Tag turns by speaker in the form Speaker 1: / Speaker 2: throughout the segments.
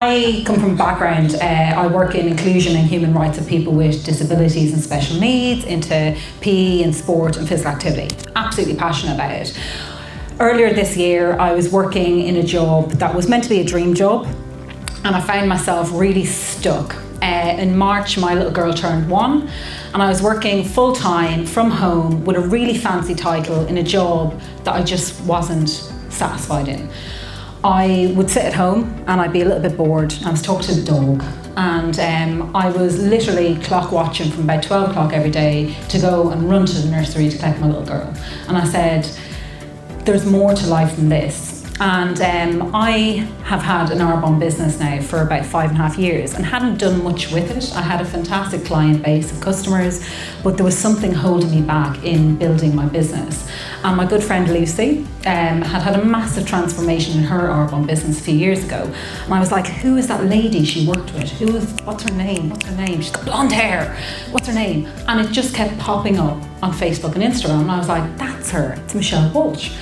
Speaker 1: I come from a background, I work in inclusion and human rights of people with disabilities and special needs, into PE and sport and physical activity. Absolutely passionate about it. Earlier this year, I was working in a job that was meant to be a dream job, and I found myself really stuck. In March, my little girl turned 1, and I was working full-time from home with a really fancy title in a job that I just wasn't satisfied in. I would sit at home and I'd be a little bit bored. I was talking to the dog, and I was literally clock watching from about 12 o'clock every day to go and run to the nursery to collect my little girl. And I said, there's more to life than this. And I have had an Arbonne business now for about 5.5 years and hadn't done much with it. I had a fantastic client base of customers, but there was something holding me back in building my business. And my good friend Lucy had a massive transformation in her Arbonne business a few years ago. And I was like, who is that lady she worked with? What's her name? She's got blonde hair. What's her name? And it just kept popping up on Facebook and Instagram. And I was like, that's her, it's Michelle Walsh.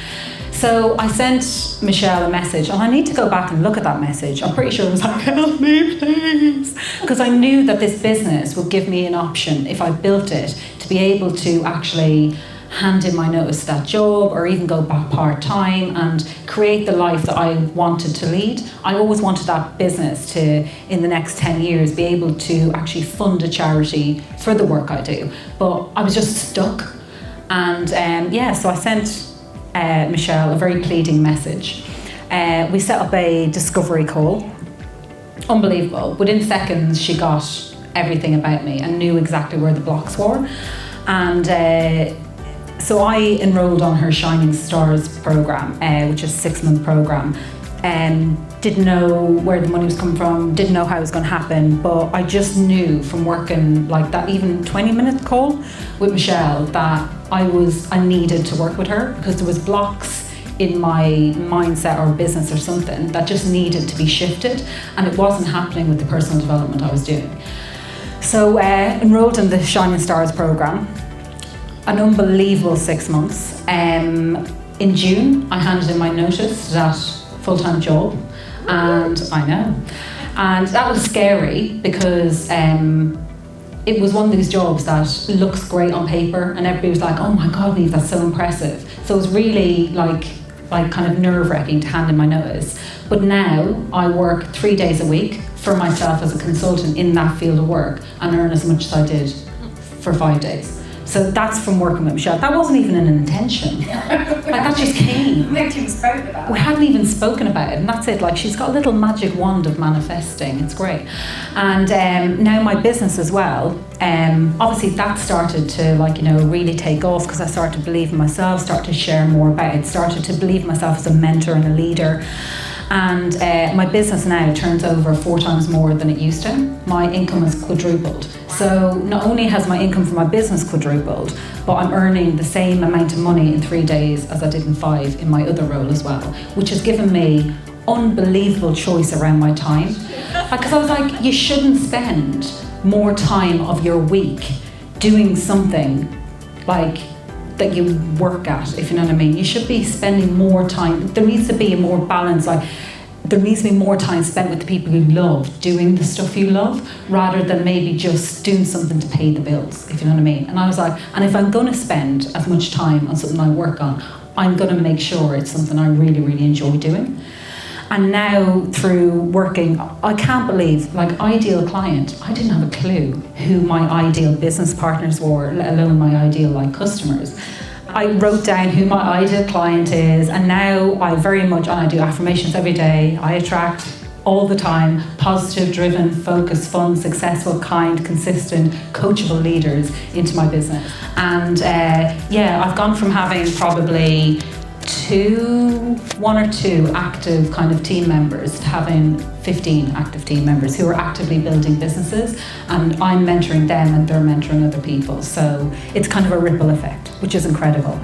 Speaker 1: So I sent Michelle a message, and I need to go back and look at that message. I'm pretty sure it was like, help me please. Because I knew that this business would give me an option, if I built it, to be able to actually hand in my notice to that job, or even go back part-time and create the life that I wanted to lead. I always wanted that business to, in the next 10 years, be able to actually fund a charity for the work I do. But I was just stuck. And so I sent Michelle a very pleading message. We set up a discovery call. Unbelievable. Within seconds, she got everything about me and knew exactly where the blocks were. And so I enrolled on her Shining Stars program, which is a 6-month program. Didn't know where the money was coming from, didn't know how it was going to happen, but I just knew from working like that even 20-minute call with Michelle that I needed to work with her, because there was blocks in my mindset or business or something that just needed to be shifted, and it wasn't happening with the personal development I was doing. So enrolled in the Shining Stars program, an unbelievable 6 months. In June, I handed in my notice to that full-time job, and I know. And that was scary because it was one of these jobs that looks great on paper, and everybody was like, oh my God, Niamh, that's so impressive. So it was really like kind of nerve-wracking to hand in my notice. But now I work 3 days a week for myself as a consultant in that field of work and earn as much as I did for 5 days. So that's from working with Michelle. That wasn't even an intention. Like, that just came.
Speaker 2: We hadn't even spoken about it.
Speaker 1: We hadn't even spoken about it, and that's it. Like, she's got a little magic wand of manifesting. It's great. And now my business as well. Obviously that started to really take off, because I started to believe in myself, started to share more about it, started to believe in myself as a mentor and a leader. And my business now turns over 4 times more than it used to. My income has quadrupled. So not only has my income from my business quadrupled, but I'm earning the same amount of money in 3 days as I did in 5 in my other role as well, which has given me unbelievable choice around my time. Because I was like, you shouldn't spend more time of your week doing something like that you work at, if you know what I mean. You should be spending more time. There needs to be a more balance. Like, there needs to be more time spent with the people you love, doing the stuff you love, rather than maybe just doing something to pay the bills, if you know what I mean. And I was like, and if I'm going to spend as much time on something I work on, I'm going to make sure it's something I really, really enjoy doing. And now through working, I can't believe, like, ideal client, I didn't have a clue who my ideal business partners were, let alone my ideal customers. I wrote down who my ideal client is, and now I do affirmations every day. I attract all the time positive, driven, focused, fun, successful, kind, consistent, coachable leaders into my business. And I've gone from having probably 1 or 2 active kind of team members to having 15 active team members who are actively building businesses, and I'm mentoring them and they're mentoring other people. So it's kind of a ripple effect, which is incredible.